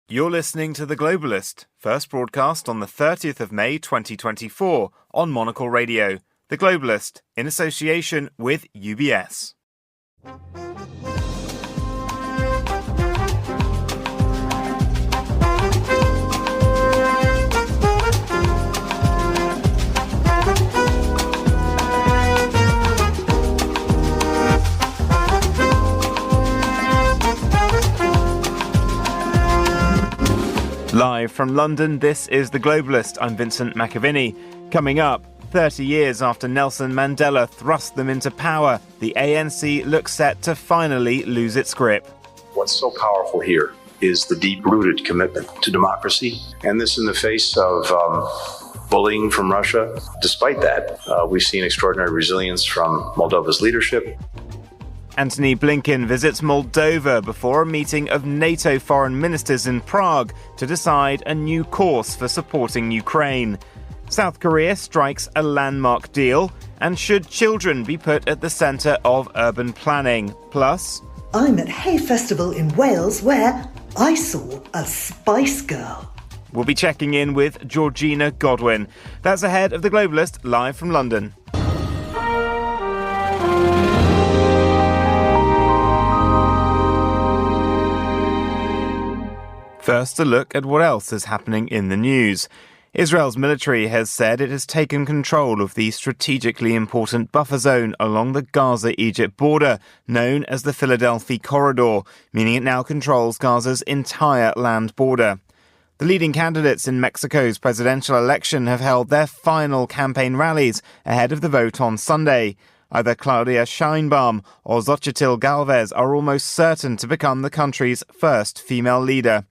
You're listening to The Globalist, first broadcast on the 30th of May 2024 on Monocle Radio. The Globalist, in association with UBS. Live from London, this is The Globalist. I'm Vincent McAviney. Coming up, 30 years after Nelson Mandela thrust them into power, the ANC looks set to finally lose its grip. What's so powerful here is the deep-rooted commitment to democracy, and this in the face of bullying from Russia. Despite that, we've seen extraordinary resilience from Moldova's leadership. Antony Blinken visits Moldova before a meeting of NATO foreign ministers in Prague to decide a new course for supporting Ukraine. South Korea strikes a landmark deal, and should children be put at the centre of urban planning? Plus, I'm at Hay Festival in Wales where I saw a Spice Girl. We'll be checking in with Georgina Godwin. That's ahead of The Globalist, live from London. First, a look at what else is happening in the news. Israel's military has said it has taken control of the strategically important buffer zone along the Gaza-Egypt border, known as the Philadelphia Corridor, meaning it now controls Gaza's entire land border. The leading candidates in Mexico's presidential election have held their final campaign rallies ahead of the vote on Sunday. Either Claudia Sheinbaum or Xochitl Galvez are almost certain to become the country's first female leader.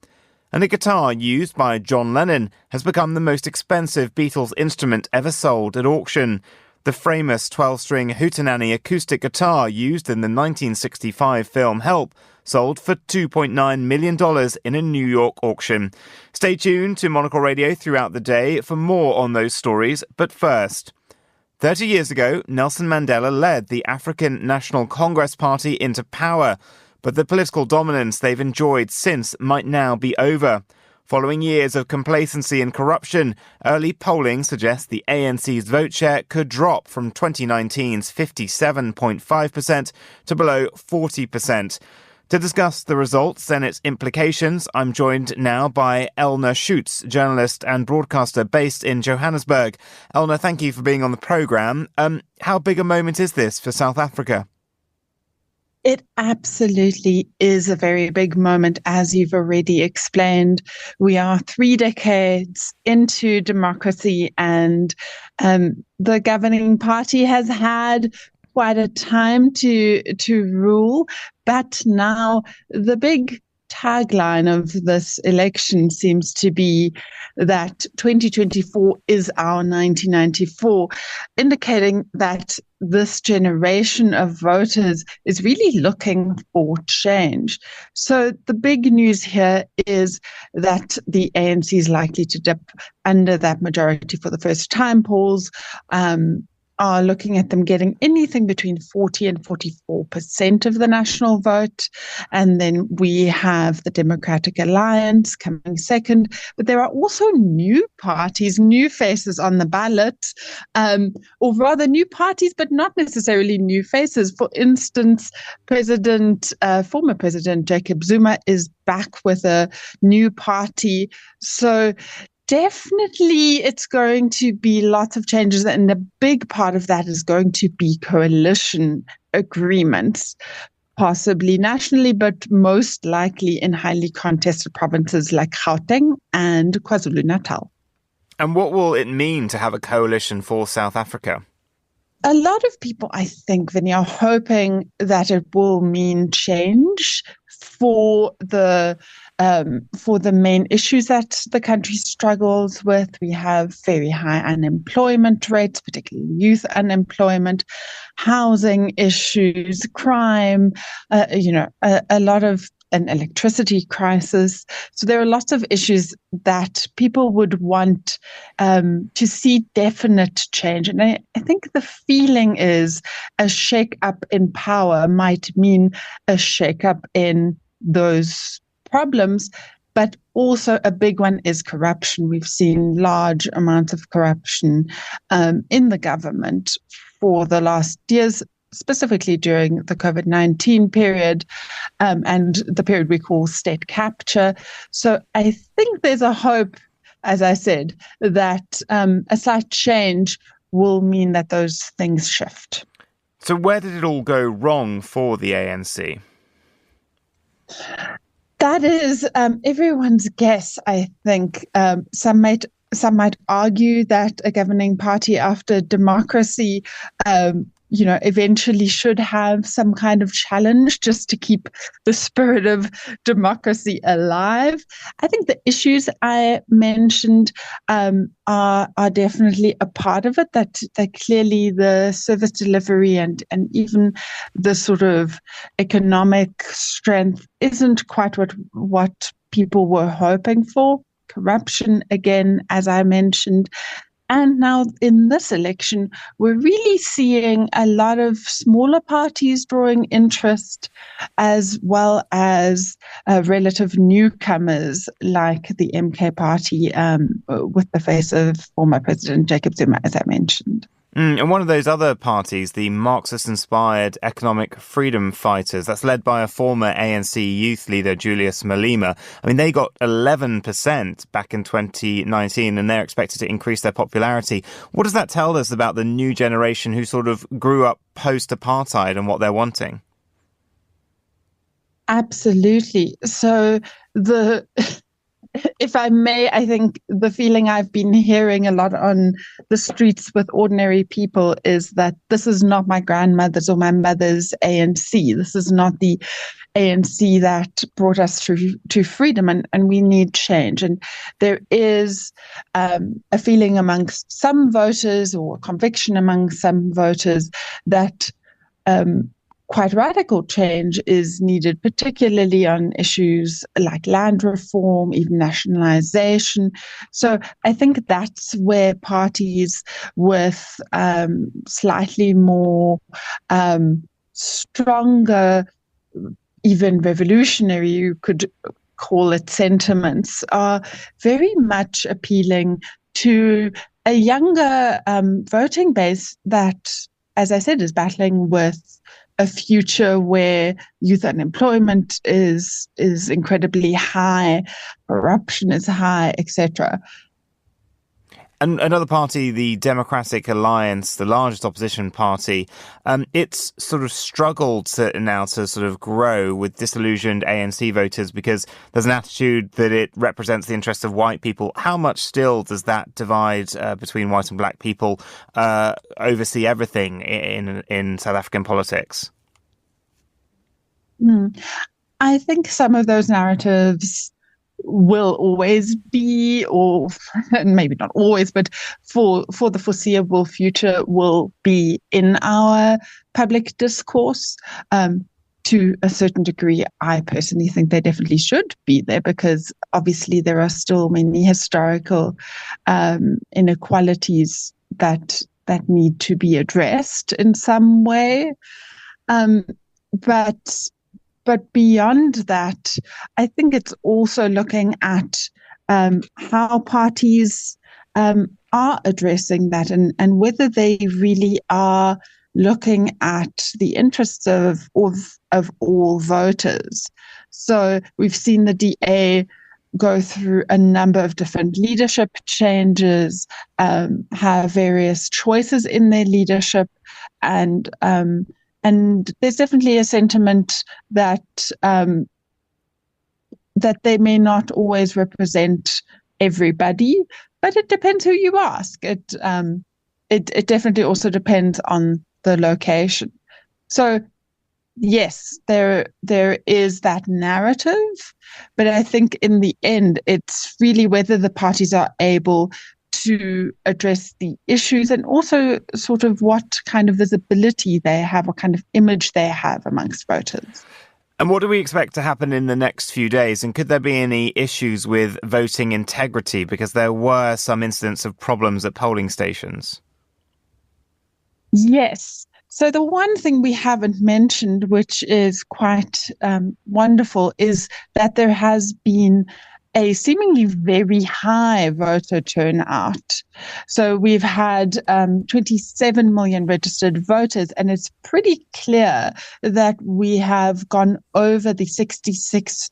And a guitar used by John Lennon has become the most expensive Beatles instrument ever sold at auction. The famous 12-string Hootenanny acoustic guitar used in the 1965 film Help sold for $2.9 million in a New York auction. Stay tuned to Monocle Radio throughout the day for more on those stories, but first. 30 years ago, Nelson Mandela led the African National Congress Party into power. But the political dominance they've enjoyed since might now be over. Following years of complacency and corruption, early polling suggests the ANC's vote share could drop from 2019's 57.5% to below 40%. To discuss the results and its implications, I'm joined now by Elna Schutz, journalist and broadcaster based in Johannesburg. Elna, thank you for being on the programme. How big a moment is this for South Africa? It absolutely is a very big moment, as you've already explained. We are 3 decades into democracy, and the governing party has had quite a time to rule. But now the big tagline of this election seems to be that 2024 is our 1994, indicating that this generation of voters is really looking for change. So the big news here is that the ANC is likely to dip under that majority for the first time. Polls are looking at them getting anything between 40 and 44% of the national vote. And then we have the Democratic Alliance coming second. But there are also new parties, new faces on the ballot, or rather new parties, but not necessarily new faces. For instance, former President Jacob Zuma is back with a new party. So definitely, it's going to be lots of changes, and a big part of that is going to be coalition agreements, possibly nationally, but most likely in highly contested provinces like Gauteng and KwaZulu-Natal. And what will it mean to have a coalition for South Africa? A lot of people, I think, Vinny, are hoping that it will mean change for the main issues that the country struggles with. We have very high unemployment rates, particularly youth unemployment, housing issues, crime, a lot of an electricity crisis. So there are lots of issues that people would want to see definite change. And I think the feeling is a shake-up in power might mean a shake-up in those problems. But also a big one is corruption. We've seen large amounts of corruption in the government for the last years, specifically during the COVID-19 period and the period we call state capture. So I think there's a hope, as I said, that a slight change will mean that those things shift. So where did it all go wrong for the ANC? That is everyone's guess, I think. Some might argue that a governing party after democracy, eventually should have some kind of challenge just to keep the spirit of democracy alive. I think the issues I mentioned are definitely a part of it, that clearly the service delivery and even the sort of economic strength isn't quite what people were hoping for. Corruption, again, as I mentioned. And now in this election, we're really seeing a lot of smaller parties drawing interest, as well as relative newcomers like the MK party with the face of former President Jacob Zuma, as I mentioned. And one of those other parties, the Marxist-inspired Economic Freedom Fighters, that's led by a former ANC youth leader, Julius Malema. I mean, they got 11% back in 2019, and they're expected to increase their popularity. What does that tell us about the new generation who sort of grew up post-apartheid and what they're wanting? Absolutely. So if I may, I think the feeling I've been hearing a lot on the streets with ordinary people is that this is not my grandmother's or my mother's ANC. This is not the ANC that brought us to freedom, and we need change. And there is a feeling amongst some voters, or a conviction among some voters, that quite radical change is needed, particularly on issues like land reform, even nationalization. So I think that's where parties with slightly more stronger, even revolutionary, you could call it, sentiments, are very much appealing to a younger voting base that, as I said, is battling with a future where youth unemployment is incredibly high, corruption is high, etc. And another party, the Democratic Alliance, the largest opposition party, it's sort of struggled now to sort of grow with disillusioned ANC voters because there's an attitude that it represents the interests of white people. How much still does that divide between white and black people oversee everything in South African politics? I think some of those narratives will always be, or maybe not always, but for the foreseeable future will be in our public discourse. To a certain degree, I personally think they definitely should be there, because obviously there are still many historical inequalities that need to be addressed in some way. But beyond that, I think it's also looking at how parties are addressing that, and whether they really are looking at the interests of all voters. So we've seen the DA go through a number of different leadership changes, have various choices in their leadership, and there's definitely a sentiment that that they may not always represent everybody, but it depends who you ask. It definitely also depends on the location. So yes, there is that narrative, but I think in the end, it's really whether the parties are able to address the issues, and also sort of what kind of visibility they have, what kind of image they have amongst voters. And what do we expect to happen in the next few days? And could there be any issues with voting integrity? Because there were some incidents of problems at polling stations. Yes. So the one thing we haven't mentioned, which is quite wonderful, is that there has been a seemingly very high voter turnout. So we've had 27 million registered voters, and it's pretty clear that we have gone over the 66%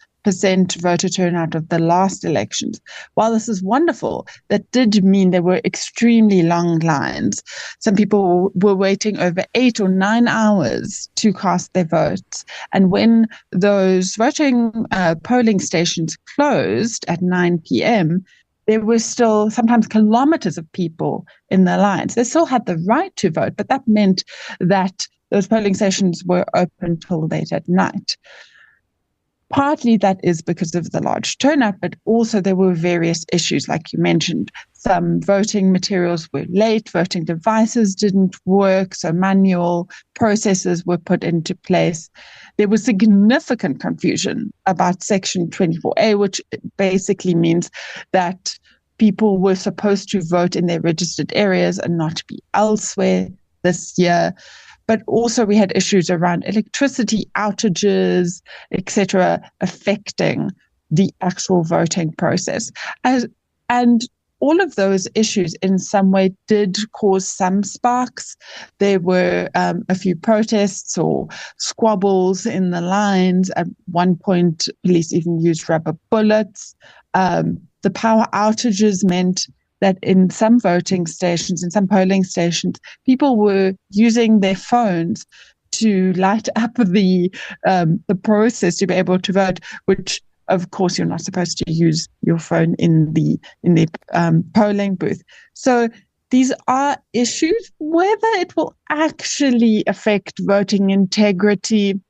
voter turnout of the last elections. While this is wonderful, that did mean there were extremely long lines. Some people were waiting over 8 or 9 hours to cast their votes. And when those polling stations closed at 9 p.m., there were still sometimes kilometers of people in the lines. They still had the right to vote, but that meant that those polling stations were open till late at night. Partly that is because of the large turnout, but also there were various issues, like you mentioned. Some voting materials were late, voting devices didn't work, so manual processes were put into place. There was significant confusion about Section 24A, which basically means that people were supposed to vote in their registered areas and not be elsewhere this year. But also we had issues around electricity outages, etc., affecting the actual voting process. And all of those issues in some way did cause some sparks. There were a few protests or squabbles in the lines. At one point, police even used rubber bullets. The power outages meant that in some voting stations, in some polling stations, people were using their phones to light up the process to be able to vote, which of course you're not supposed to use your phone in the polling booth. So these are issues. Whether it will actually affect voting integrity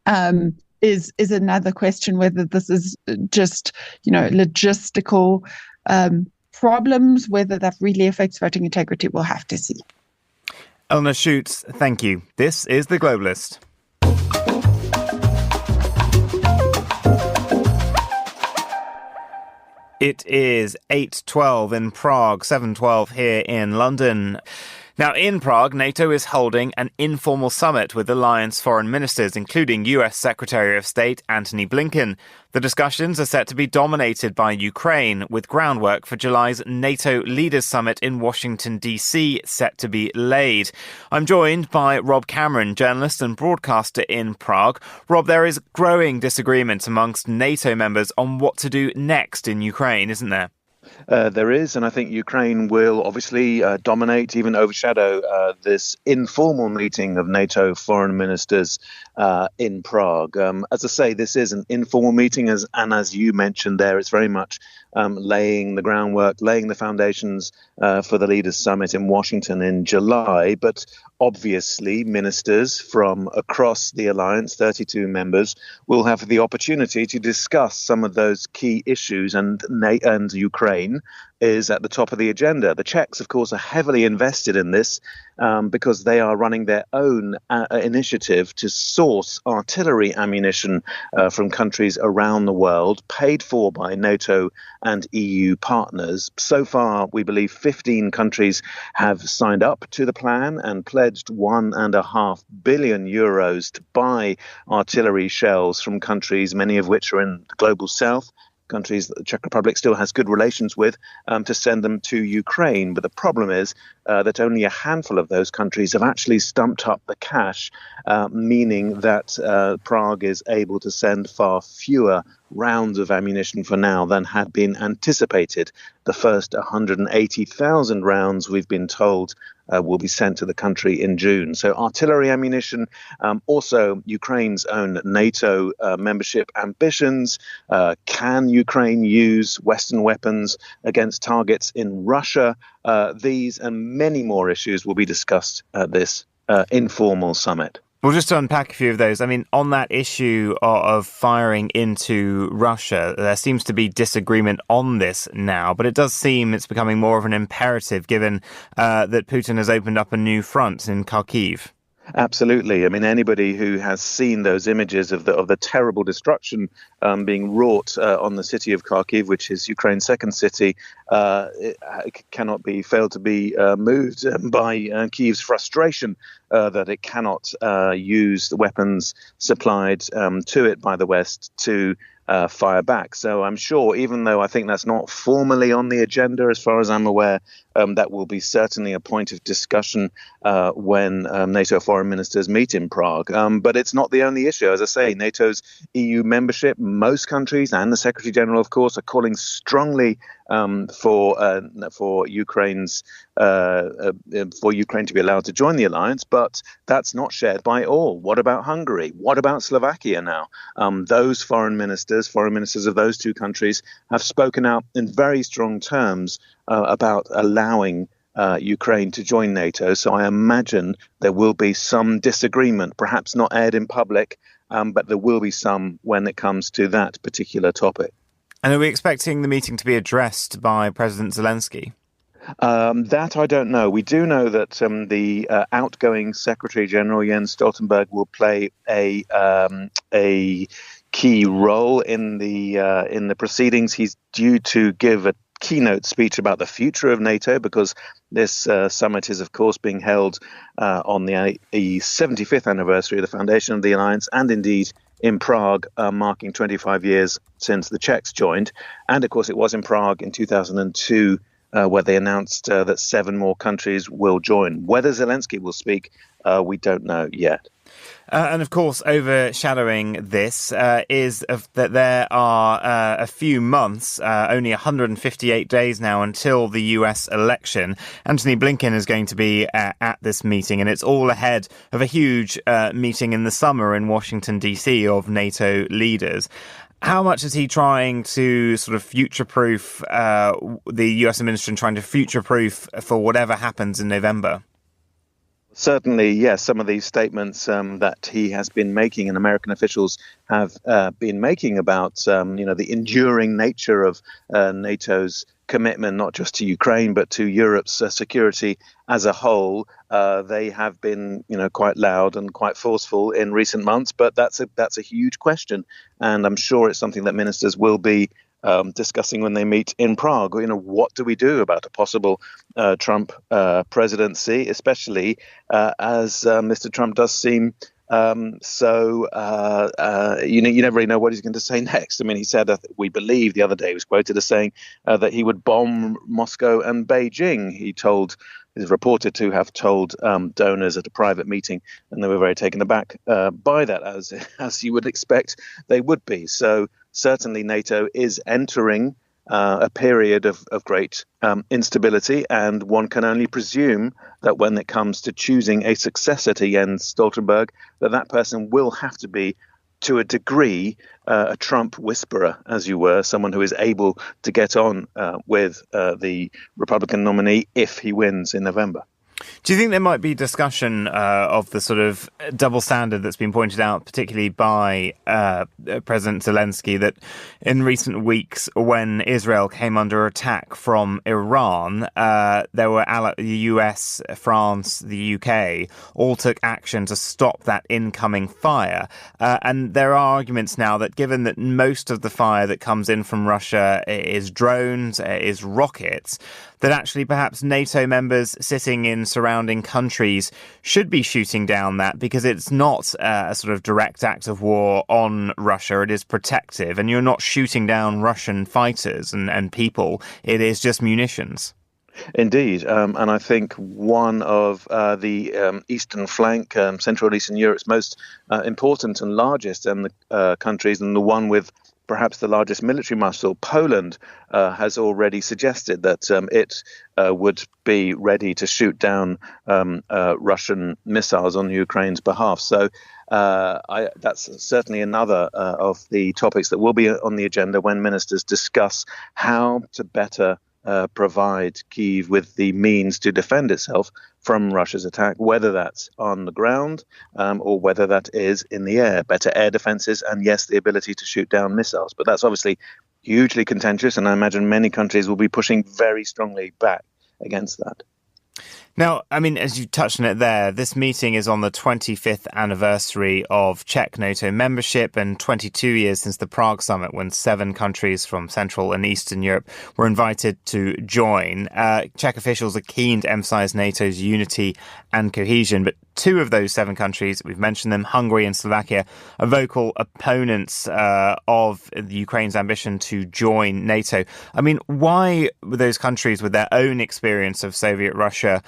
is another question. Whether this is just logistical problems, whether that really affects voting integrity, we'll have to see. Eleanor Schutz, thank you. This is The Globalist. It is 8:12 in Prague, 7:12 here in London. Now, in Prague, NATO is holding an informal summit with alliance foreign ministers, including US Secretary of State Antony Blinken. The discussions are set to be dominated by Ukraine, with groundwork for July's NATO Leaders Summit in Washington, D.C. set to be laid. I'm joined by Rob Cameron, journalist and broadcaster in Prague. Rob, there is growing disagreement amongst NATO members on what to do next in Ukraine, isn't there? There is, and I think Ukraine will obviously dominate, even overshadow this informal meeting of NATO foreign ministers in Prague. As I say, this is an informal meeting, and as you mentioned there, it's very much laying the groundwork, laying the foundations for the Leaders Summit in Washington in July. But obviously, ministers from across the alliance, 32 members, will have the opportunity to discuss some of those key issues, and Ukraine is at the top of the agenda. The Czechs, of course, are heavily invested in this because they are running their own initiative to source artillery ammunition from countries around the world, paid for by NATO and EU partners. So far, we believe 15 countries have signed up to the plan and pledged €1.5 billion to buy artillery shells from countries, many of which are in the global south, countries that the Czech Republic still has good relations with, to send them to Ukraine. But the problem is that only a handful of those countries have actually stumped up the cash, meaning that Prague is able to send far fewer rounds of ammunition for now than had been anticipated. The first 180,000 rounds, we've been told, will be sent to the country in June. So artillery ammunition, also Ukraine's own NATO membership ambitions. Can Ukraine use Western weapons against targets in Russia? These and many more issues will be discussed at this informal summit. Well, just to unpack a few of those, I mean, on that issue of firing into Russia, there seems to be disagreement on this now, but it does seem it's becoming more of an imperative given that Putin has opened up a new front in Kharkiv. Absolutely. I mean, anybody who has seen those images of the terrible destruction being wrought on the city of Kharkiv, which is Ukraine's second city, it cannot be failed to be moved by Kyiv's frustration that it cannot use the weapons supplied to it by the West to fire back. So I'm sure, even though I think that's not formally on the agenda, as far as I'm aware, that will be certainly a point of discussion when NATO foreign ministers meet in Prague. But it's not the only issue. As I say, NATO's EU membership, most countries and the Secretary General, of course, are calling strongly for Ukraine to be allowed to join the alliance, but that's not shared by all. What about Hungary? What about Slovakia now? Those foreign ministers of those two countries have spoken out in very strong terms about allowing Ukraine to join NATO. So I imagine there will be some disagreement, perhaps not aired in public, but there will be some when it comes to that particular topic. And are we expecting the meeting to be addressed by President Zelensky? That I don't know. We do know that the outgoing Secretary General Jens Stoltenberg will play a key role in the proceedings. He's due to give a keynote speech about the future of NATO, because this summit is, of course, being held on the 75th anniversary of the foundation of the alliance, and indeed in Prague, marking 25 years since the Czechs joined. And, of course, it was in Prague in 2002 where they announced that 7 more countries will join. Whether Zelensky will speak, we don't know yet. And of course, overshadowing this is that there are a few months, only 158 days now until the US election. Anthony Blinken is going to be at this meeting, and it's all ahead of a huge meeting in the summer in Washington, D.C. of NATO leaders. How much is he trying to sort of future-proof the US administration, trying to future-proof for whatever happens in November? Certainly, yes. Some of these statements that he has been making and American officials have been making about, the enduring nature of NATO's commitment, not just to Ukraine, but to Europe's security as a whole. They have been, quite loud and quite forceful in recent months. But that's a huge question. And I'm sure it's something that ministers will be discussing when they meet in Prague. What do we do about a possible Trump presidency, especially as Mr. Trump does seem you never really know what he's going to say next. I mean, he said, we believe the other day, he was quoted as saying that he would bomb Moscow and Beijing. He is reported to have told donors at a private meeting, and they were very taken aback by that, as you would expect they would be. So certainly NATO is entering a period of great instability, and one can only presume that when it comes to choosing a successor to Jens Stoltenberg, that person will have to be, to a degree, a Trump whisperer, as you were, someone who is able to get on with the Republican nominee if he wins in November. Do you think there might be discussion of the sort of double standard that's been pointed out, particularly by President Zelensky, that in recent weeks, when Israel came under attack from Iran, there were the US, France, the UK, all took action to stop that incoming fire. And there are arguments now that given that most of the fire that comes in from Russia is drones, is rockets, that actually perhaps NATO members sitting in surrounding countries should be shooting down that, because it's not a sort of direct act of war on Russia. It is protective, and you're not shooting down Russian fighters and people. It is just munitions. Indeed. And I think one of the eastern flank, Central and Eastern Europe's most important and largest countries, and the one with perhaps the largest military muscle, Poland, has already suggested that it would be ready to shoot down Russian missiles on Ukraine's behalf. So that's certainly another of the topics that will be on the agenda when ministers discuss how to better provide Kyiv with the means to defend itself from Russia's attack, whether that's on the ground or whether that is in the air. Better air defenses and, yes, the ability to shoot down missiles. But that's obviously hugely contentious, and I imagine many countries will be pushing very strongly back against that. Now, I mean, as you touched on it there, this meeting is on the 25th anniversary of Czech NATO membership and 22 years since the Prague Summit, when 7 countries from Central and Eastern Europe were invited to join. Czech officials are keen to emphasize NATO's unity and cohesion, but 2 of those 7 countries, we've mentioned them, Hungary and Slovakia, are vocal opponents of Ukraine's ambition to join NATO. I mean, why were those countries, with their own experience of Soviet Russia,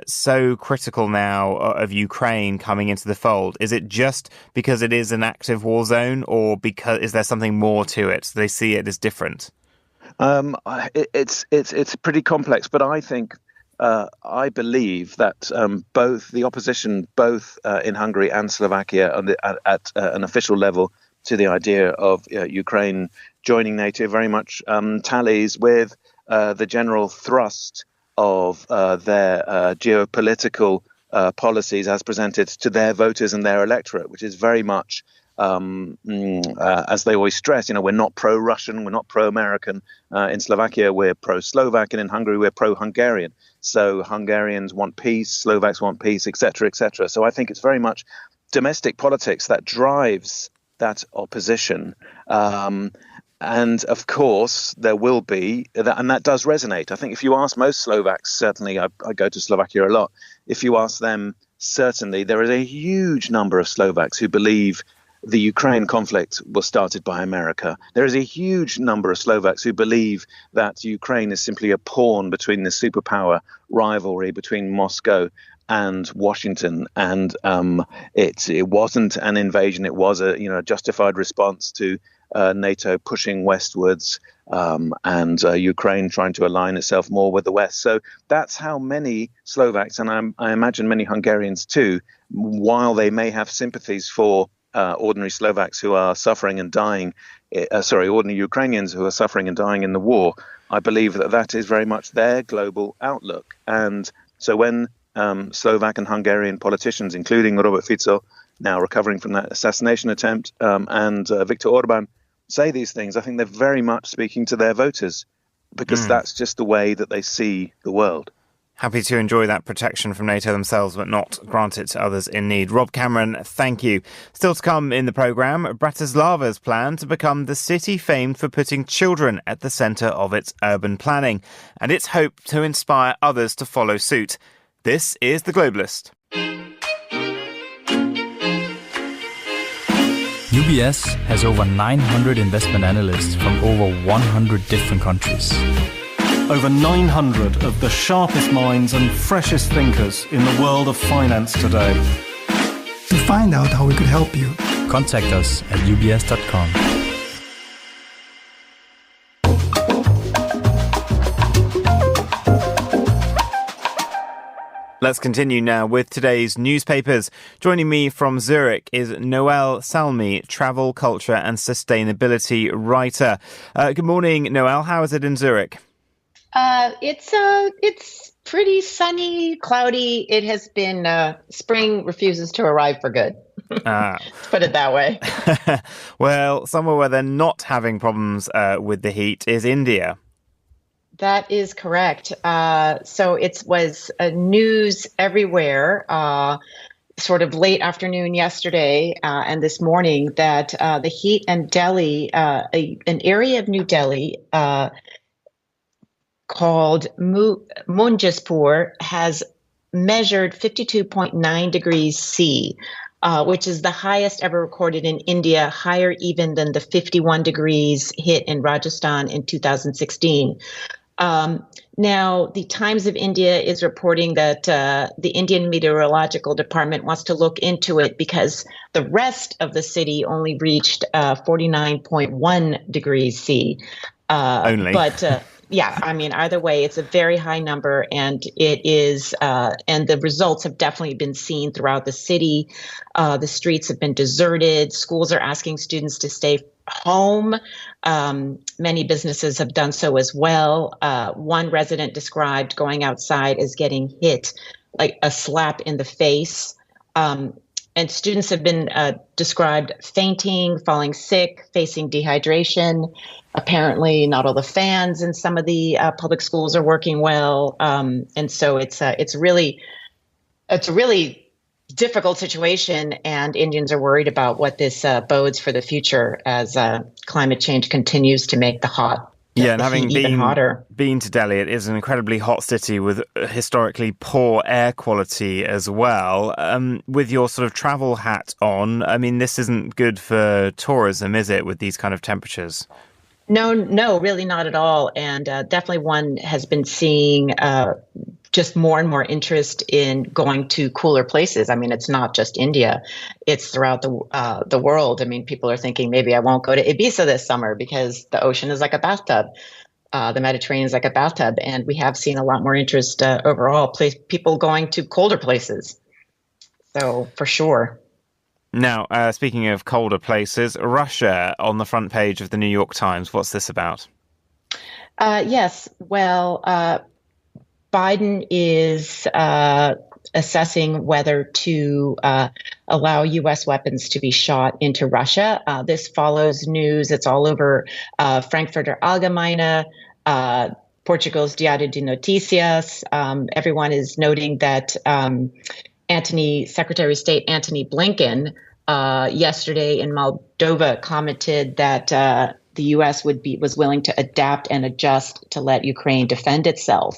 so critical now of Ukraine coming into the fold? Is it just because it is an active war zone, or because is there something more to it? So they see it as different? It's pretty complex, but I think I believe that both the opposition, both in Hungary and Slovakia, at an official level to the idea of Ukraine joining NATO, very much tallies with the general thrust of their geopolitical policies as presented to their voters and their electorate, which is very much, as they always stress, we're not pro-Russian, we're not pro-American. In Slovakia, we're pro-Slovak, and in Hungary, we're pro-Hungarian. So Hungarians want peace, Slovaks want peace, etc., etc. So I think it's very much domestic politics that drives that opposition. And of course, there will be, and that does resonate. I think if you ask most Slovaks, certainly, I go to Slovakia a lot, if you ask them, certainly there is a huge number of Slovaks who believe the Ukraine conflict was started by America. There is a huge number of Slovaks who believe that Ukraine is simply a pawn between the superpower rivalry between Moscow and Washington, and it wasn't an invasion. It was a justified response to NATO pushing westwards and Ukraine trying to align itself more with the West. So that's how many Slovaks, and I imagine many Hungarians too, while they may have sympathies for ordinary Slovaks who are suffering and dying, ordinary Ukrainians who are suffering and dying in the war, I believe that is very much their global outlook. And so when Slovak and Hungarian politicians, including Robert Fico, now recovering from that assassination attempt, and Viktor Orban, say these things, I think they're very much speaking to their voters, because that's just the way that they see the world. Happy to enjoy that protection from NATO themselves, but not grant it to others in need. Rob Cameron, thank you. Still to come in the programme, Bratislava's plan to become the city famed for putting children at the centre of its urban planning, and its hope to inspire others to follow suit. This is The Globalist. UBS has over 900 investment analysts from over 100 different countries. Over 900 of the sharpest minds and freshest thinkers in the world of finance today. To find out how we could help you, contact us at ubs.com. Let's continue now with today's newspapers. Joining me from Zurich is Noelle Salmi, travel, culture and sustainability writer. Good morning, Noelle. How is it in Zurich? It's pretty sunny, cloudy. It has been spring refuses to arrive for good. Let's put it that way. Well, somewhere where they're not having problems with the heat is India. That is correct. So it was news everywhere, sort of late afternoon yesterday and this morning, that the heat in Delhi, an area of New Delhi called Munjaspur, has measured 52.9 degrees C, which is the highest ever recorded in India, higher even than the 51 degrees hit in Rajasthan in 2016. Now, the Times of India is reporting that the Indian Meteorological Department wants to look into it because the rest of the city only reached 49.1 degrees C. Only. But yeah, I mean, either way, it's a very high number, and it is, and the results have definitely been seen throughout the city. The streets have been deserted. Schools are asking students to stay home. Many businesses have done so as well. One resident described going outside as getting hit like a slap in the face. And students have been described fainting, falling sick, facing dehydration. apparently not all the fans in some of the public schools are working well. And so it's a really difficult situation, and Indians are worried about what this bodes for the future as climate change continues to make and having even hotter. Been to Delhi, it is an incredibly hot city with historically poor air quality as well. With your sort of travel hat on, I mean, this isn't good for tourism, is it, with these kind of temperatures? No, really not at all. And definitely one has been seeing just more and more interest in going to cooler places. I mean, it's not just India, it's throughout the world. I mean, people are thinking maybe I won't go to Ibiza this summer because the ocean is like a bathtub. The Mediterranean is like a bathtub. And we have seen a lot more interest overall, people going to colder places. So for sure. Now, speaking of colder places, Russia on the front page of the New York Times. What's this about? Yes. Well, Biden is assessing whether to allow U.S. weapons to be shot into Russia. This follows news. It's all over Frankfurter Allgemeine, Portugal's Diário de Notícias. Everyone is noting that Secretary of State Antony Blinken yesterday in Moldova commented that the U.S. was willing to adapt and adjust to let Ukraine defend itself.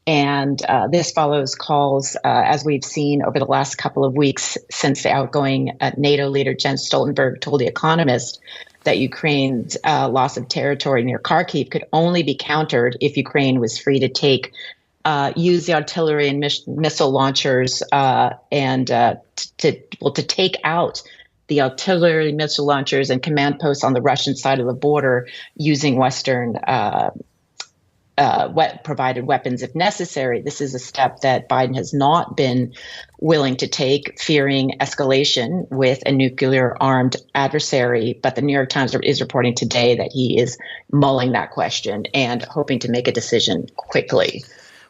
And this follows calls, as we've seen over the last couple of weeks since the outgoing NATO leader Jens Stoltenberg told The Economist that Ukraine's loss of territory near Kharkiv could only be countered if Ukraine was free to use the artillery and missile launchers and to take out the artillery, missile launchers, and command posts on the Russian side of the border using Western provided weapons if necessary. This is a step that Biden has not been willing to take, fearing escalation with a nuclear-armed adversary. But the New York Times is reporting today that he is mulling that question and hoping to make a decision quickly.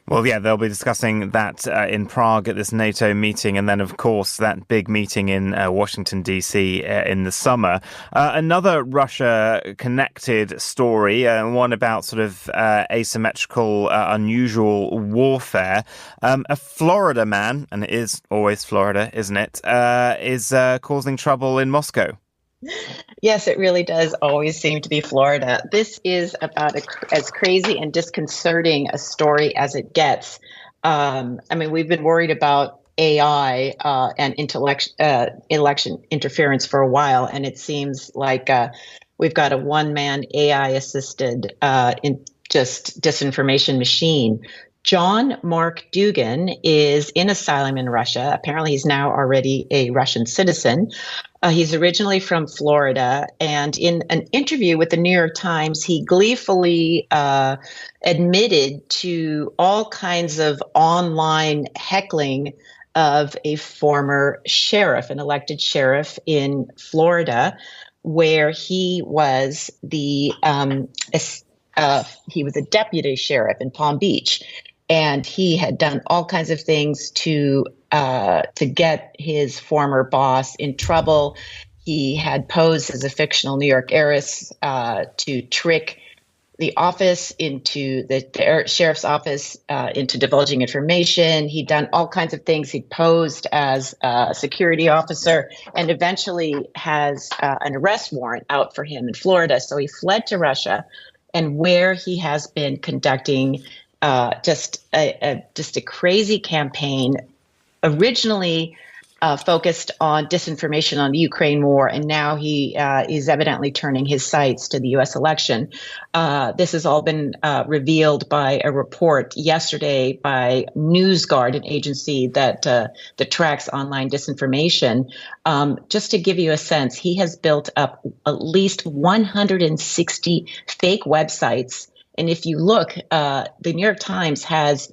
Well, yeah, they'll be discussing that in Prague at this NATO meeting, and then, of course, that big meeting in Washington, D.C. In the summer. Another Russia-connected story, one about sort of asymmetrical, unusual warfare. A Florida man, and it is always Florida, isn't it, is causing trouble in Moscow. Yes, it really does always seem to be Florida. This is about as crazy and disconcerting a story as it gets. I mean, we've been worried about AI and election interference for a while, and it seems like we've got a one-man AI-assisted just disinformation machine. John Mark Dugan is in asylum in Russia. Apparently, he's now already a Russian citizen. He's originally from Florida, and in an interview with the New York Times, he gleefully admitted to all kinds of online heckling of a former sheriff, an elected sheriff in Florida, where he was he was a deputy sheriff in Palm Beach. And he had done all kinds of things to get his former boss in trouble. He had posed as a fictional New York heiress to trick the office into the sheriff's office into divulging information. He'd done all kinds of things. He posed as a security officer and eventually has an arrest warrant out for him in Florida. So he fled to Russia, and where he has been conducting just a crazy campaign, originally focused on disinformation on the Ukraine war, and now he is evidently turning his sights to the U.S. election. This has all been revealed by a report yesterday by NewsGuard, an agency that tracks online disinformation. Just to give you a sense, he has built up at least 160 fake websites. And if you look, the New York Times has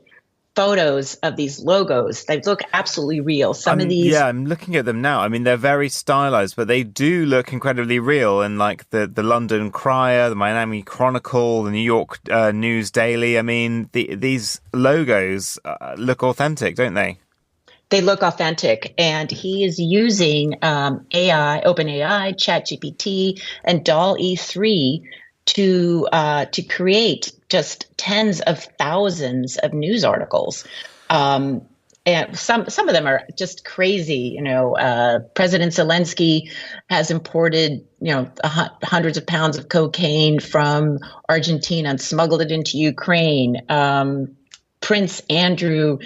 photos of these logos. They look absolutely real. Some of these... Yeah, I'm looking at them now. I mean, they're very stylized, but they do look incredibly real. And like the London Crier, the Miami Chronicle, the New York News Daily, I mean, these logos look authentic, don't they? They look authentic. And he is using AI, OpenAI, ChatGPT, and DALL-E 3 to create just tens of thousands of news articles. And some of them are just crazy. President Zelensky has imported, hundreds of pounds of cocaine from Argentina and smuggled it into Ukraine. Prince Andrew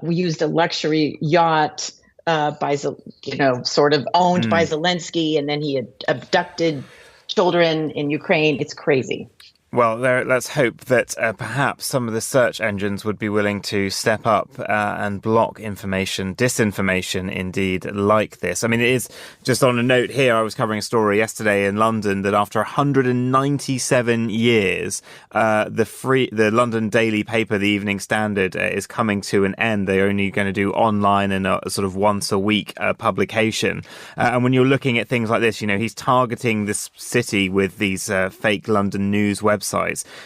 used a luxury yacht sort of owned by Zelensky, and then he had abducted children in Ukraine. It's crazy. Well, let's hope that perhaps some of the search engines would be willing to step up and block disinformation indeed, like this. I mean, it is just on a note here. I was covering a story yesterday in London that after 197 years, the London daily paper, the Evening Standard, is coming to an end. They're only going to do online and a sort of once a week publication. And when you're looking at things like this, he's targeting this city with these fake London news websites.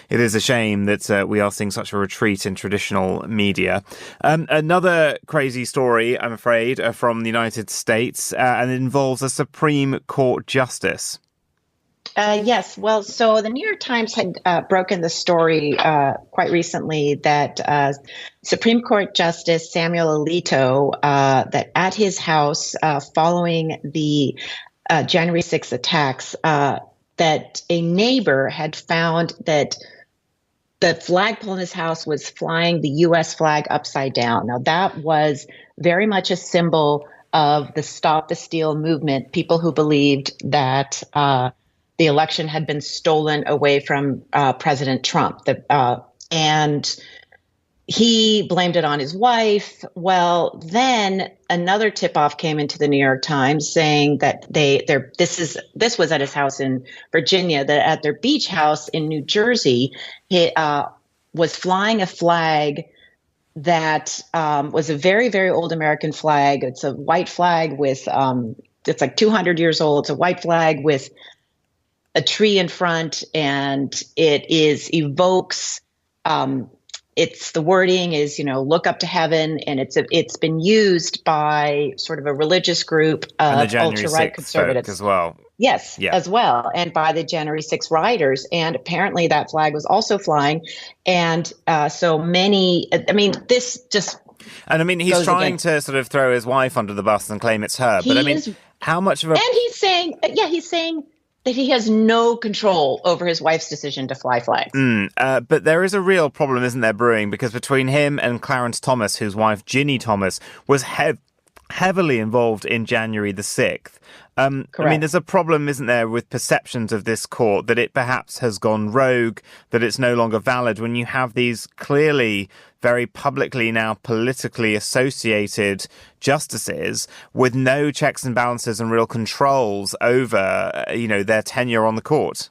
It is a shame that we are seeing such a retreat in traditional media. Another crazy story, I'm afraid, from the United States, and it involves a Supreme Court justice. Yes. Well, so the New York Times had broken the story quite recently that Supreme Court Justice Samuel Alito, that at his house following the January 6th attacks, that a neighbor had found that the flagpole in his house was flying the U.S. flag upside down. Now, that was very much a symbol of the Stop the Steal movement, people who believed that the election had been stolen away from President Trump. And he blamed it on his wife. Well, then another tip-off came into the New York Times saying that this was at his house in Virginia, that at their beach house in New Jersey, he was flying a flag that was a very, very old American flag. It's a white flag with it's like 200 years old. It's a white flag with a tree in front, and it evokes. It's the wording is, look up to heaven, and it's been used by sort of a religious group of ultra-right conservatives as well. Yes, yeah. As well, and by the January 6th rioters. And apparently that flag was also flying. And so many, this just. And he's trying to sort of throw his wife under the bus and claim it's her. But how much of a. And he's saying that he has no control over his wife's decision to fly flags. But there is a real problem, isn't there, brewing? Because between him and Clarence Thomas, whose wife, Ginny Thomas, was heavily involved in January the 6th. Correct. There's a problem, isn't there, with perceptions of this court, that it perhaps has gone rogue, that it's no longer valid when you have these clearly very publicly now politically associated justices with no checks and balances and real controls over, their tenure on the court.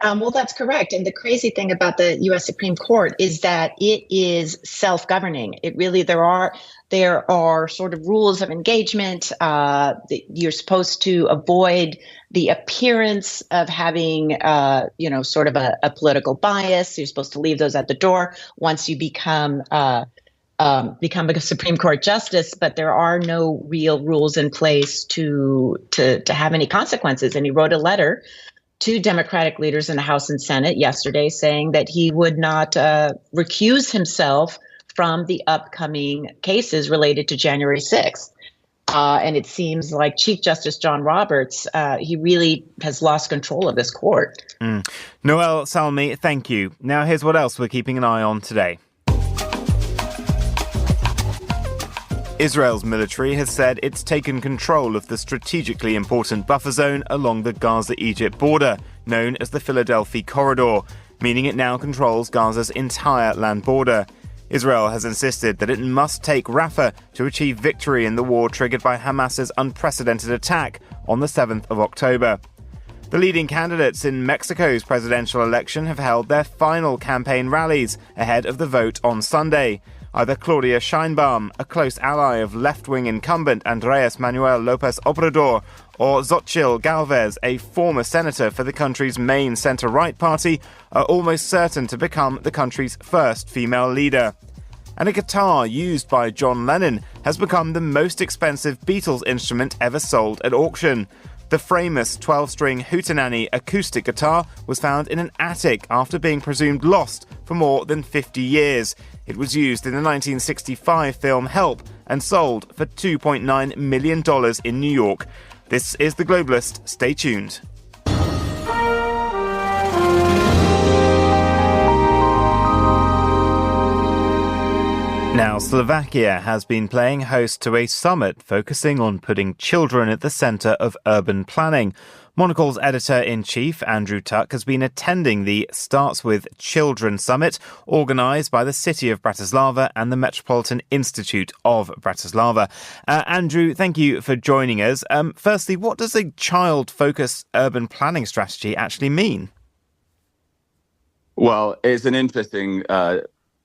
Well, that's correct. And the crazy thing about the U.S. Supreme Court is that it is self-governing. It really, there are sort of rules of engagement. You're supposed to avoid the appearance of having, sort of a political bias. You're supposed to leave those at the door once you become a Supreme Court justice. But there are no real rules in place to have any consequences. And he wrote a letter to Democratic leaders in the House and Senate yesterday saying that he would not recuse himself from the upcoming cases related to January 6th. And it seems like Chief Justice John Roberts, he really has lost control of this court. Noelle Salmi, thank you. Now here's what else we're keeping an eye on today. Israel's military has said it's taken control of the strategically important buffer zone along the Gaza-Egypt border, known as the Philadelphia Corridor, meaning it now controls Gaza's entire land border. Israel has insisted that it must take Rafah to achieve victory in the war triggered by Hamas's unprecedented attack on the 7th of October. The leading candidates in Mexico's presidential election have held their final campaign rallies ahead of the vote on Sunday. Either Claudia Sheinbaum, a close ally of left-wing incumbent Andrés Manuel López Obrador, or Xochitl Gálvez, a former senator for the country's main centre-right party, are almost certain to become the country's first female leader. And a guitar used by John Lennon has become the most expensive Beatles instrument ever sold at auction. The famous 12-string hootenanny acoustic guitar was found in an attic after being presumed lost for more than 50 years. It was used in the 1965 film Help and sold for $2.9 million in New York. This is The Globalist. Stay tuned. Now, Slovakia has been playing host to a summit focusing on putting children at the centre of urban planning. Monocle's editor-in-chief, Andrew Tuck, has been attending the Starts With Children Summit, organised by the City of Bratislava and the Metropolitan Institute of Bratislava. Andrew, thank you for joining us. Firstly, what does a child-focused urban planning strategy actually mean? Well, it's an interesting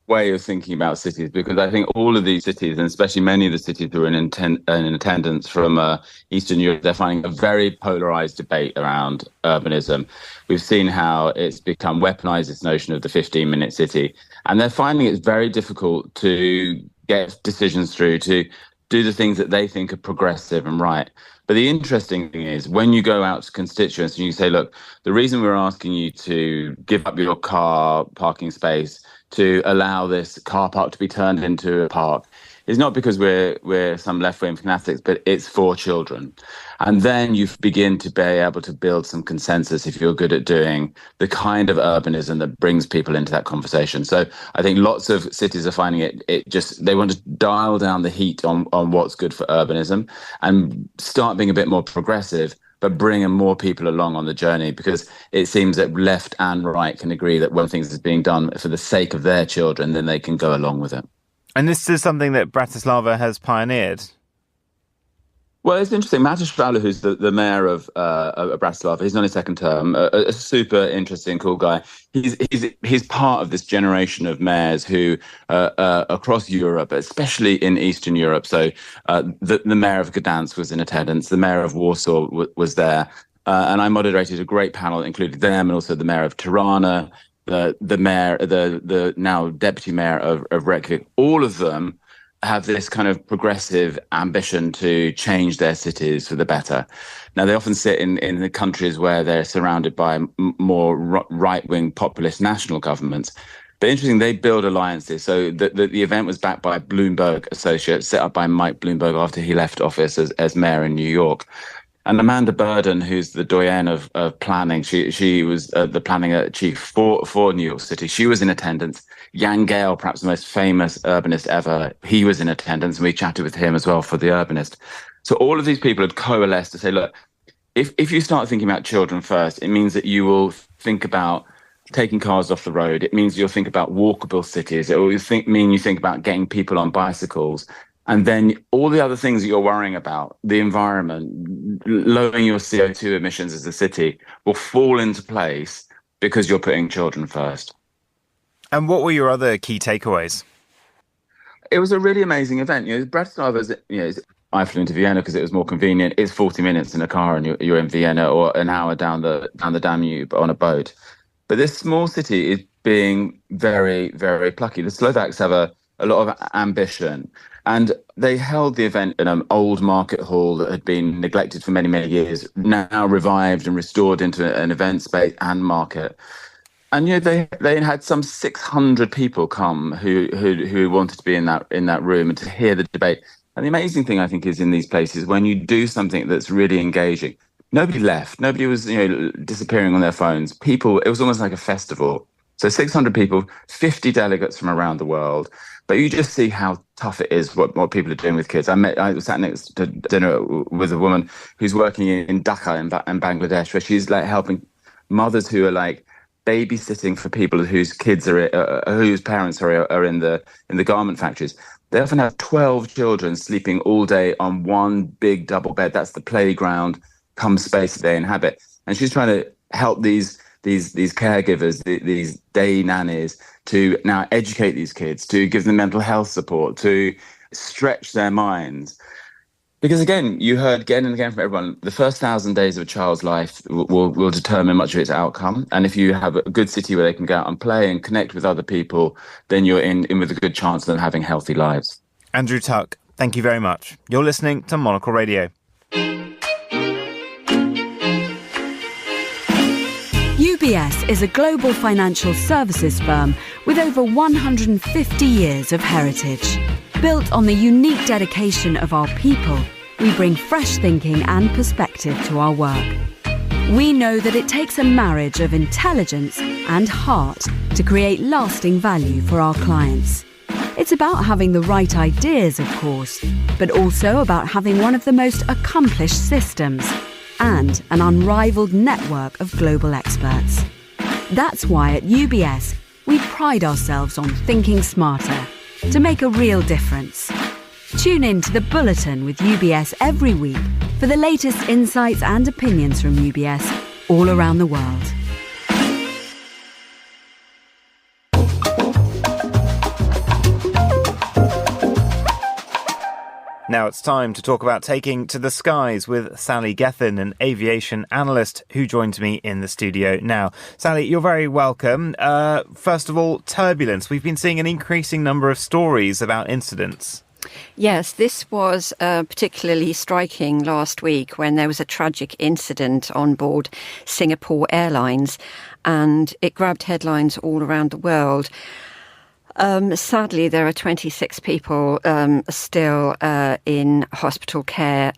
way of thinking about cities, because I think all of these cities, and especially many of the cities who are in attendance from Eastern Europe, they're finding a very polarized debate around urbanism. We've seen how it's become weaponized, this notion of the 15-minute city, and they're finding it's very difficult to get decisions through to do the things that they think are progressive and right. But the interesting thing is, when you go out to constituents and you say, look, the reason we're asking you to give up your car parking space to allow this car park to be turned into a park is not because we're some left-wing fanatics, but it's for children. And then you begin to be able to build some consensus if you're good at doing the kind of urbanism that brings people into that conversation. So I think lots of cities are finding they want to dial down the heat on what's good for urbanism and start being a bit more progressive, but bringing more people along on the journey, because it seems that left and right can agree that when things is being done for the sake of their children, then they can go along with it. And this is something that Bratislava has pioneered. Well, it's interesting. Matej, who's the mayor of Bratislava, he's on his second term, a super interesting, cool guy. He's part of this generation of mayors who, across Europe, especially in Eastern Europe. So the mayor of Gdansk was in attendance. The mayor of Warsaw was there. And I moderated a great panel that included them and also the mayor of Tirana, the mayor, the now deputy mayor of Reykjavik. All of them have this kind of progressive ambition to change their cities for the better. Now, they often sit in the countries where they're surrounded by more right-wing populist national governments. But interesting, they build alliances. So the event was backed by Bloomberg Associates, set up by Mike Bloomberg after he left office as mayor in New York. And Amanda Burden, who's the doyenne of planning, she was the planning chief for New York City. She was in attendance. Jan Gale, perhaps the most famous urbanist ever, he was in attendance, and we chatted with him as well for The Urbanist. So all of these people had coalesced to say, look, if you start thinking about children first, it means that you will think about taking cars off the road. It means you'll think about walkable cities. It will mean you think about getting people on bicycles. And then all the other things that you're worrying about, the environment, lowering your CO2 emissions as a city, will fall into place because you're putting children first. And what were your other key takeaways? It was a really amazing event. Bratislava, I flew into Vienna because it was more convenient. It's 40 minutes in a car and you're in Vienna, or an hour down the Danube on a boat. But this small city is being very, very plucky. The Slovaks have a lot of ambition. And they held the event in an old market hall that had been neglected for many, many years, now revived and restored into an event space and market. And they had some 600 people come who wanted to be in that room and to hear the debate. And the amazing thing, I think, is in these places, when you do something that's really engaging, nobody left. Nobody was disappearing on their phones. People, it was almost like a festival. So 600 people, 50 delegates from around the world. But you just see how tough it is what people are doing with kids. I sat next to dinner with a woman who's working in Dhaka in Bangladesh, where she's like helping mothers who are like babysitting for people whose kids whose parents are in the garment factories. They often have 12 children sleeping all day on one big double bed. That's the playground come space that they inhabit. And she's trying to help these caregivers, these day nannies, to now educate these kids, to give them mental health support, to stretch their minds. Because again, you heard again and again from everyone, the first 1,000 days of a child's life will determine much of its outcome. And if you have a good city where they can go out and play and connect with other people, then you're in with a good chance of them having healthy lives. Andrew Tuck, thank you very much. You're listening to Monocle Radio. UBS is a global financial services firm with over 150 years of heritage. Built on the unique dedication of our people, we bring fresh thinking and perspective to our work. We know that it takes a marriage of intelligence and heart to create lasting value for our clients. It's about having the right ideas, of course, but also about having one of the most accomplished systems and an unrivaled network of global experts. That's why at UBS, we pride ourselves on thinking smarter to make a real difference. Tune in to The Bulletin with UBS every week for the latest insights and opinions from UBS all around the world. Now it's time to talk about taking to the skies with Sally Gethin, an aviation analyst who joins me in the studio now. Sally, you're very welcome. First of all, turbulence. We've been seeing an increasing number of stories about incidents. Yes, this was particularly striking last week when there was a tragic incident on board Singapore Airlines, and it grabbed headlines all around the world. Sadly, there are 26 people still in hospital care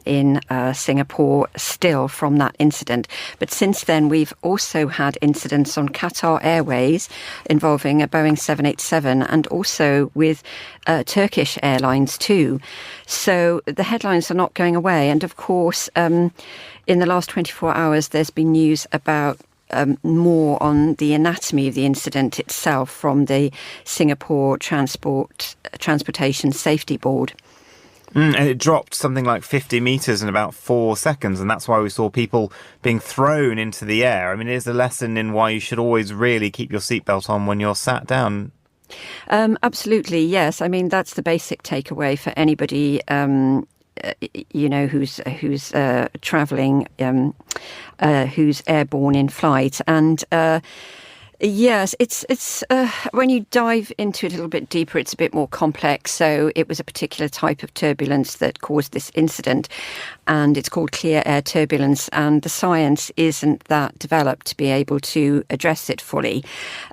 in Singapore still from that incident. But since then, we've also had incidents on Qatar Airways involving a Boeing 787 and also with Turkish Airlines too. So the headlines are not going away. And of course, in the last 24 hours, there's been news about more on the anatomy of the incident itself from the Singapore Transportation Safety Board. And it dropped something like 50 metres in about 4 seconds, and that's why we saw people being thrown into the air. I mean, it is a lesson in why you should always really keep your seatbelt on when you're sat down. Absolutely, yes. I mean, that's the basic takeaway for anybody who's travelling, who's airborne in flight. And yes, it's when you dive into it a little bit deeper, it's a bit more complex. So it was a particular type of turbulence that caused this incident, and it's called clear air turbulence. And the science isn't that developed to be able to address it fully.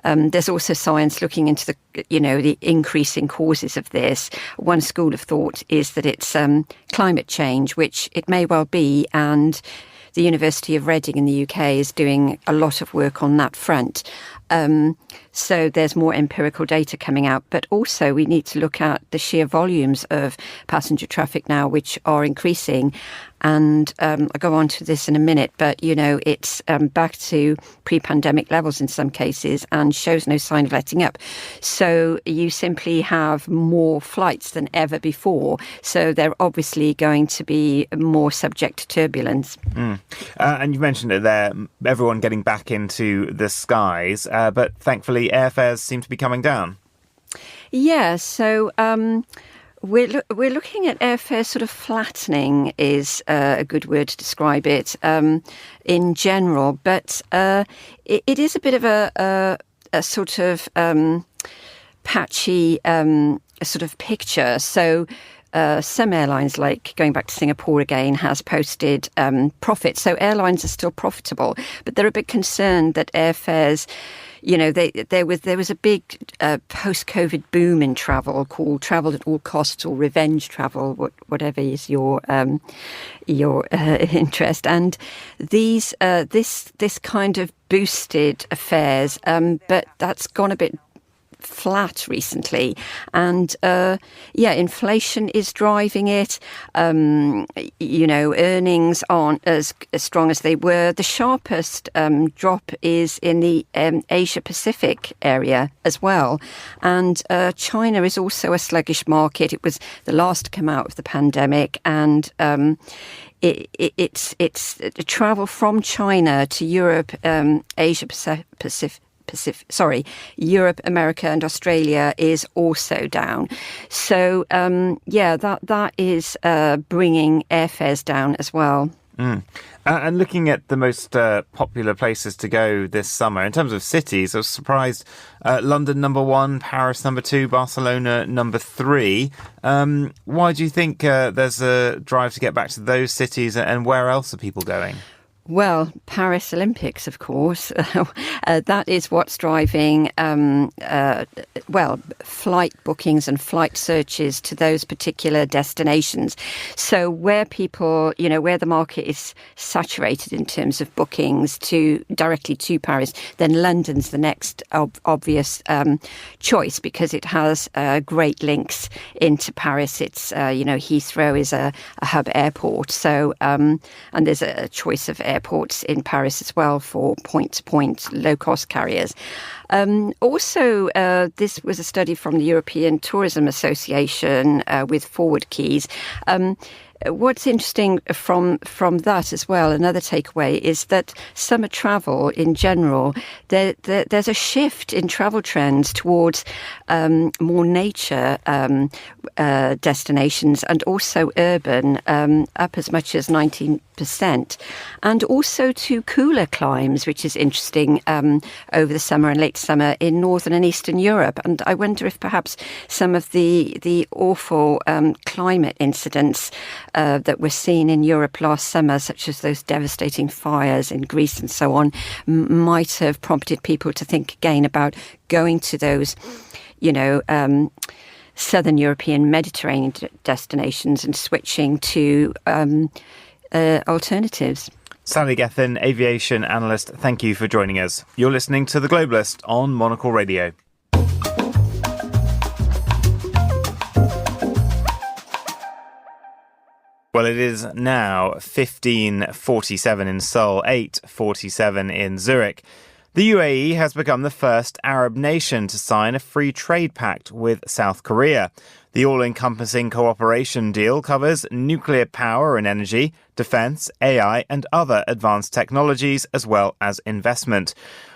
There's also science looking into the increasing causes of this. One school of thought is that it's climate change, which it may well be, and the University of Reading in the UK is doing a lot of work on that front. So there's more empirical data coming out, but also we need to look at the sheer volumes of passenger traffic now, which are increasing. And I'll go on to this in a minute, but, it's back to pre-pandemic levels in some cases and shows no sign of letting up. So you simply have more flights than ever before. So they're obviously going to be more subject to turbulence. And you mentioned it there, everyone getting back into the skies, but thankfully airfares seem to be coming down. Yeah, so we're looking at airfares sort of flattening is a good word to describe it in general, but it is a bit of a sort of patchy sort of picture. So some airlines, like going back to Singapore again, has posted profits. So airlines are still profitable, but they're a bit concerned that airfares, there was a big post-COVID boom in travel called travel at all costs or revenge travel, whatever is your interest. And this kind of boosted fares, but that's gone a bit flat recently, and inflation is driving it. Earnings aren't as strong as they were. The sharpest drop is in the Asia Pacific area as well, and China is also a sluggish market. It was the last to come out of the pandemic, and it's travel from China to Europe, Europe, America and Australia is also down. So, that is bringing airfares down as well. And looking at the most popular places to go this summer, in terms of cities, I was surprised. London number 1, Paris number 2, Barcelona number 3. Why do you think there's a drive to get back to those cities, and where else are people going? Well, Paris Olympics, of course. That is what's driving, flight bookings and flight searches to those particular destinations. So where people, where the market is saturated in terms of bookings directly to Paris, then London's the next obvious choice because it has great links into Paris. It's, Heathrow is a hub airport. So, and there's a choice of airports in Paris as well for point-to-point low-cost carriers. Also, this was a study from the European Tourism Association with Forward Keys. What's interesting from that as well, another takeaway, is that summer travel in general, there's a shift in travel trends towards more nature destinations and also urban, up as much as 19%, and also to cooler climes, which is interesting over the summer and late summer in Northern and Eastern Europe. And I wonder if perhaps some of the awful climate incidents that were seen in Europe last summer, such as those devastating fires in Greece and so on, might have prompted people to think again about going to those, Southern European Mediterranean destinations and switching to alternatives. Sally Gethin, aviation analyst, thank you for joining us. You're listening to The Globalist on Monocle Radio. Well, it is now 15:47 in Seoul, 8:47 in Zurich. The UAE has become the first Arab nation to sign a free trade pact with South Korea. The all-encompassing cooperation deal covers nuclear power and energy, defence, AI and other advanced technologies, as well as investment.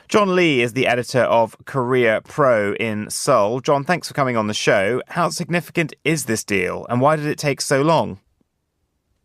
John Lee is the editor of Korea Pro in Seoul. John, thanks for coming on the show. How significant is this deal and why did it take so long?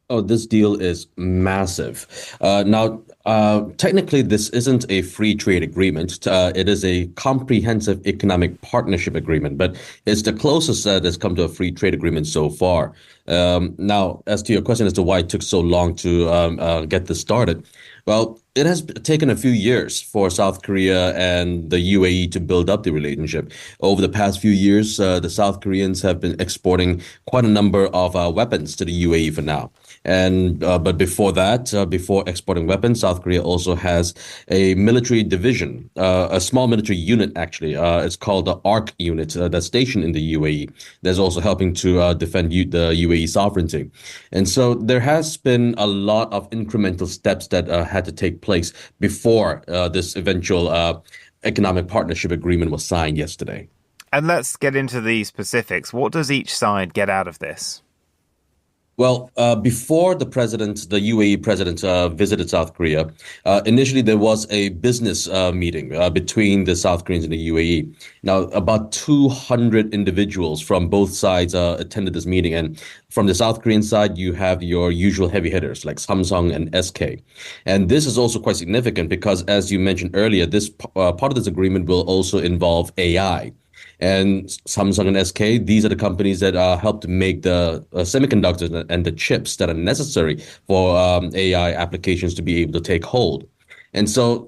Oh, this deal is massive. Technically, this isn't a free trade agreement. It is a comprehensive economic partnership agreement, but it's the closest that has come to a free trade agreement so far. Now, as to your question as to why it took so long to get this started, well, it has taken a few years for South Korea and the UAE to build up the relationship. Over the past few years, the South Koreans have been exporting quite a number of weapons to the UAE for now. And but before that, before exporting weapons, South Korea also has a military division, a small military unit, actually. It's called the ARC unit that's stationed in the UAE. That's also helping to defend the UAE sovereignty. And so there has been a lot of incremental steps that had to take place before this eventual economic partnership agreement was signed yesterday. And let's get into the specifics. What does each side get out of this? Well, before the UAE president visited South Korea, initially there was a business meeting between the South Koreans and the UAE. Now, about 200 individuals from both sides attended this meeting. And from the South Korean side, you have your usual heavy hitters like Samsung and SK. And this is also quite significant because, as you mentioned earlier, this part of this agreement will also involve AI. And Samsung and SK, these are the companies that help to make the semiconductors and the chips that are necessary for AI applications to be able to take hold. And so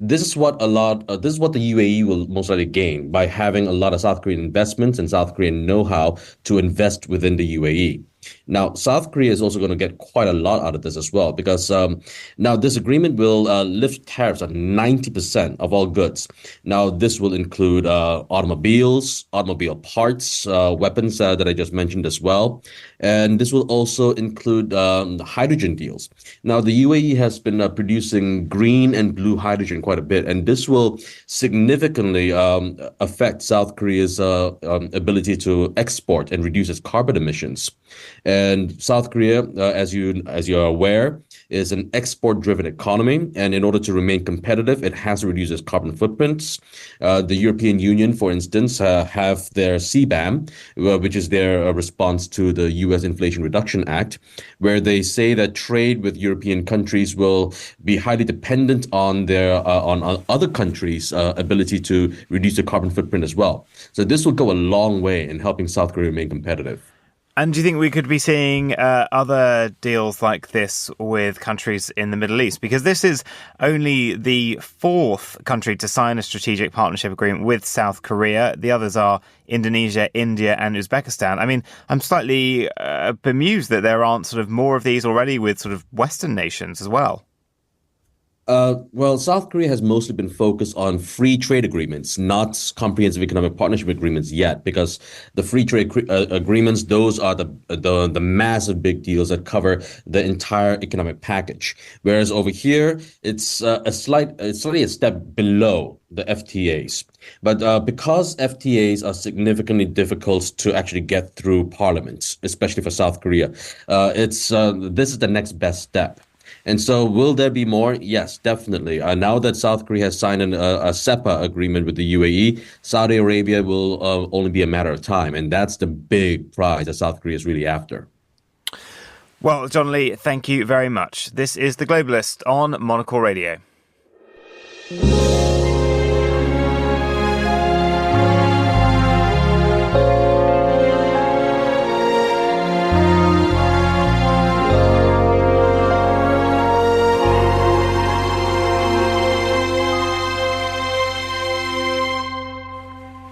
this is what the UAE will most likely gain by having a lot of South Korean investments and South Korean know-how to invest within the UAE. Now, South Korea is also going to get quite a lot out of this as well, because now this agreement will lift tariffs on 90% of all goods. Now, this will include automobiles, automobile parts, weapons that I just mentioned as well. And this will also include hydrogen deals. Now, the UAE has been producing green and blue hydrogen quite a bit, and this will significantly affect South Korea's ability to export and reduce its carbon emissions. And South Korea, as you're aware, is an export-driven economy, and in order to remain competitive, it has to reduce its carbon footprints. The European Union, for instance, have their CBAM, which is their response to the U.S. Inflation Reduction Act, where they say that trade with European countries will be highly dependent on on other countries' ability to reduce their carbon footprint as well. So this will go a long way in helping South Korea remain competitive. And do you think we could be seeing other deals like this with countries in the Middle East? Because this is only the fourth country to sign a strategic partnership agreement with South Korea. The others are Indonesia, India and Uzbekistan. I mean, I'm slightly bemused that there aren't sort of more of these already with sort of Western nations as well. Well, South Korea has mostly been focused on free trade agreements, not comprehensive economic partnership agreements yet, because the free trade agreements, those are the massive big deals that cover the entire economic package. Whereas over here, it's slightly a step below the FTAs. But because FTAs are significantly difficult to actually get through parliament, especially for South Korea, this is the next best step. And so will there be more? Yes, definitely. Now that South Korea has signed a SEPA agreement with the UAE, Saudi Arabia will only be a matter of time. And that's the big prize that South Korea is really after. Well, John Lee, thank you very much. This is The Globalist on Monocle Radio.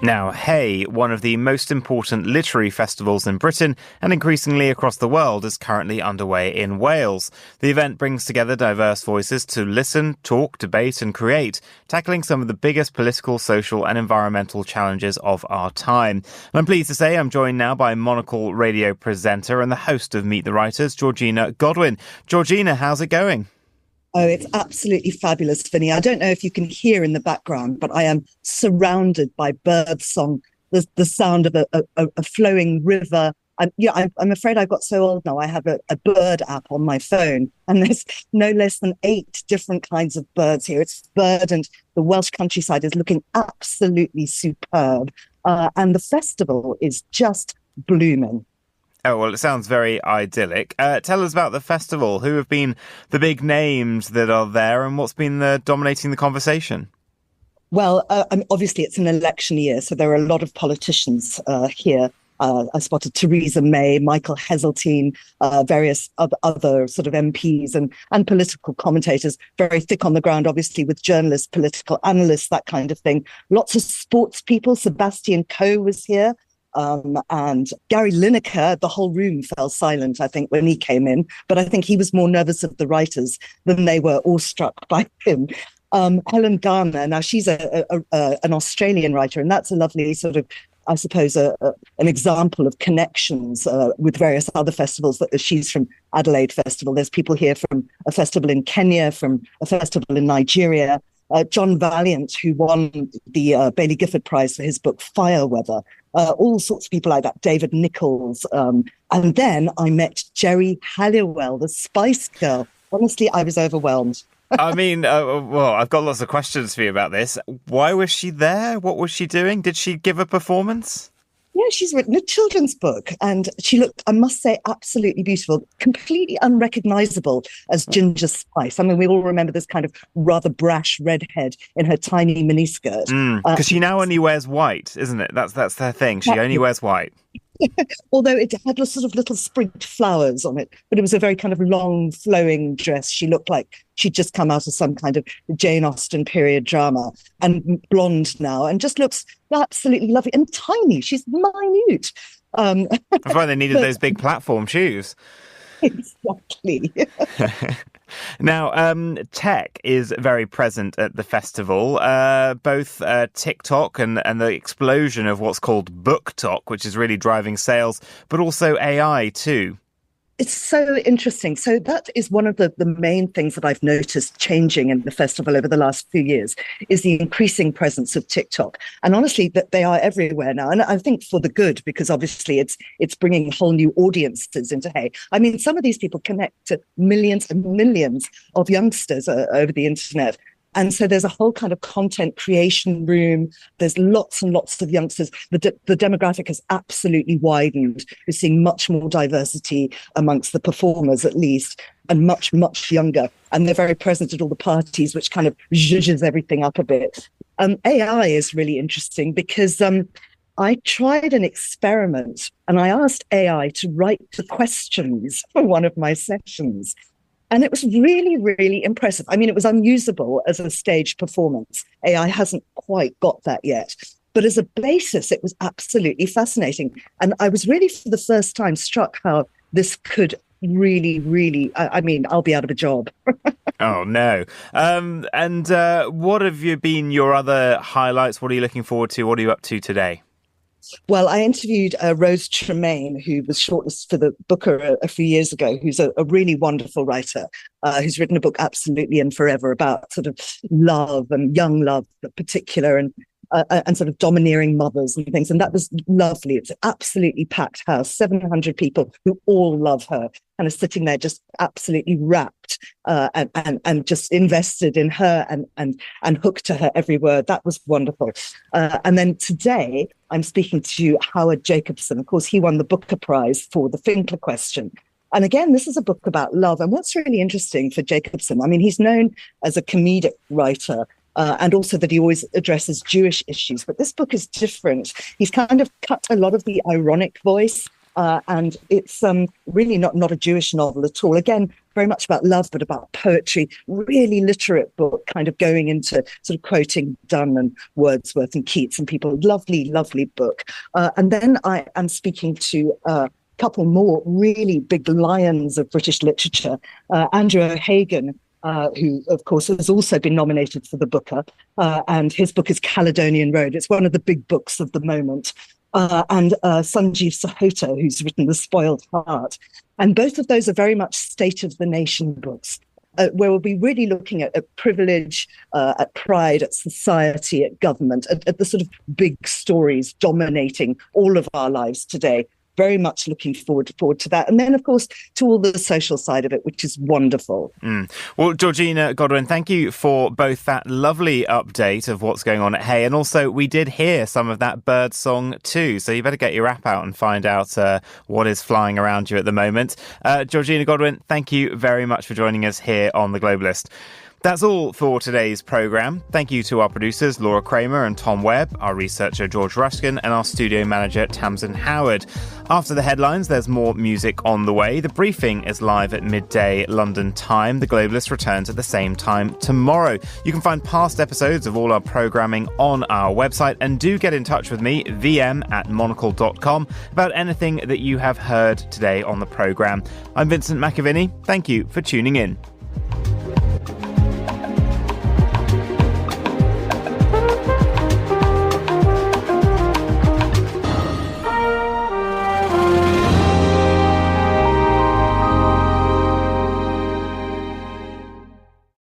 Now, Hay, one of the most important literary festivals in Britain and increasingly across the world, is currently underway in Wales. The event brings together diverse voices to listen, talk, debate and create, tackling some of the biggest political, social and environmental challenges of our time. And I'm pleased to say I'm joined now by Monocle Radio presenter and the host of Meet the Writers, Georgina Godwin. Georgina, how's it going? Oh, it's absolutely fabulous, Vinny. I don't know if you can hear in the background, but I am surrounded by bird song, the sound of a flowing river. I'm afraid I've got so old now. I have a bird app on my phone, and there's no less than 8 different kinds of birds here. It's verdant. The Welsh countryside is looking absolutely superb, and the festival is just blooming. Oh, well, it sounds very idyllic. Tell us about the festival. Who have been the big names that are there and what's been dominating the conversation? Well, obviously it's an election year, so there are a lot of politicians here. I spotted Theresa May, Michael Heseltine, various other sort of MPs and political commentators, very thick on the ground, obviously, with journalists, political analysts, that kind of thing. Lots of sports people. Sebastian Coe was here. And Gary Lineker, the whole room fell silent, I think, when he came in. But I think he was more nervous of the writers than they were awestruck by him. Helen Garner, now she's an Australian writer, and that's a lovely sort of, I suppose, an example of connections with various other festivals. She's from Adelaide Festival. There's people here from a festival in Kenya, from a festival in Nigeria. John Valiant, who won the Baillie Gifford Prize for his book Fireweather. All sorts of people like that, David Nichols. And then I met Jerry Halliwell, the Spice Girl. Honestly, I was overwhelmed. I mean, well, I've got lots of questions for you about this. Why was she there? What was she doing? Did she give a performance? Yeah, she's written a children's book and she looked, I must say, absolutely beautiful, completely unrecognizable as Ginger Spice. I mean, we all remember this kind of rather brash redhead in her tiny miniskirt. Because she now only wears white, isn't it? That's her thing. She only wears white. Although it had a sort of little sprigged flowers on it, but it was a very kind of long, flowing dress. She looked like she'd just come out of some kind of Jane Austen period drama, and blonde now, and just looks absolutely lovely and tiny. She's minute. That's why they needed those big platform shoes. Exactly. Now, tech is very present at the festival, both TikTok and the explosion of what's called BookTok, which is really driving sales, but also AI too. It's so interesting. So that is one of the main things that I've noticed changing in the festival over the last few years is the increasing presence of TikTok. And honestly, that they are everywhere now. And I think for the good, because obviously it's bringing whole new audiences into Hay. I mean, some of these people connect to millions and millions of youngsters over the internet. And so there's a whole kind of content creation room. There's lots and lots of youngsters. The demographic has absolutely widened. We're seeing much more diversity amongst the performers, at least, and much, much younger. And they're very present at all the parties, which kind of zhuzhes everything up a bit. AI is really interesting because I tried an experiment and I asked AI to write the questions for one of my sessions. And it was really, really impressive. I mean, it was unusable as a stage performance. AI hasn't quite got that yet. But as a basis, it was absolutely fascinating. And I was really, for the first time, struck how this could really, really, I mean, I'll be out of a job. Oh, no. And what have been your other highlights? What are you looking forward to? What are you up to today? Well, I interviewed Rose Tremaine, who was shortlisted for the Booker a few years ago, who's a really wonderful writer, who's written a book, Absolutely and Forever, about sort of love and young love in particular, and sort of domineering mothers and things. And that was lovely. It's an absolutely packed house, 700 people who all love her and are sitting there just absolutely rapt and just invested in her and hooked to her every word. That was wonderful. And then today I'm speaking to Howard Jacobson. Of course, he won the Booker Prize for The Finkler Question. And again, this is a book about love. And what's really interesting for Jacobson, I mean, he's known as a comedic writer, and also that he always addresses Jewish issues. But this book is different. He's kind of cut a lot of the ironic voice, and it's really not a Jewish novel at all. Again, very much about love, but about poetry. Really literate book, kind of going into sort of quoting Donne and Wordsworth and Keats and people. Lovely, lovely book. And then I am speaking to a couple more really big lions of British literature. Andrew O'Hagan, who, of course, has also been nominated for the Booker. And his book is Caledonian Road. It's one of the big books of the moment. And Sanjeev Sahota, who's written The Spoiled Heart. And both of those are very much state-of-the-nation books, where we'll be really looking at privilege, at pride, at society, at government, at the sort of big stories dominating all of our lives today. Very much looking forward to that. And then, of course, to all the social side of it, which is wonderful. Well, Georgina Godwin, thank you for both that lovely update of what's going on at Hay, and also we did hear some of that bird song too. So you better get your app out and find out what is flying around you at the moment. Georgina Godwin, thank you very much for joining us here on The Globalist. That's all for today's programme. Thank you to our producers, Laura Kramer and Tom Webb, our researcher, George Ruskin, and our studio manager, Tamsin Howard. After the headlines, there's more music on the way. The briefing is live at midday London time. The Globalist returns at the same time tomorrow. You can find past episodes of all our programming on our website, and do get in touch with me, vm@monocle.com, about anything that you have heard today on the programme. I'm Vincent McAviney. Thank you for tuning in.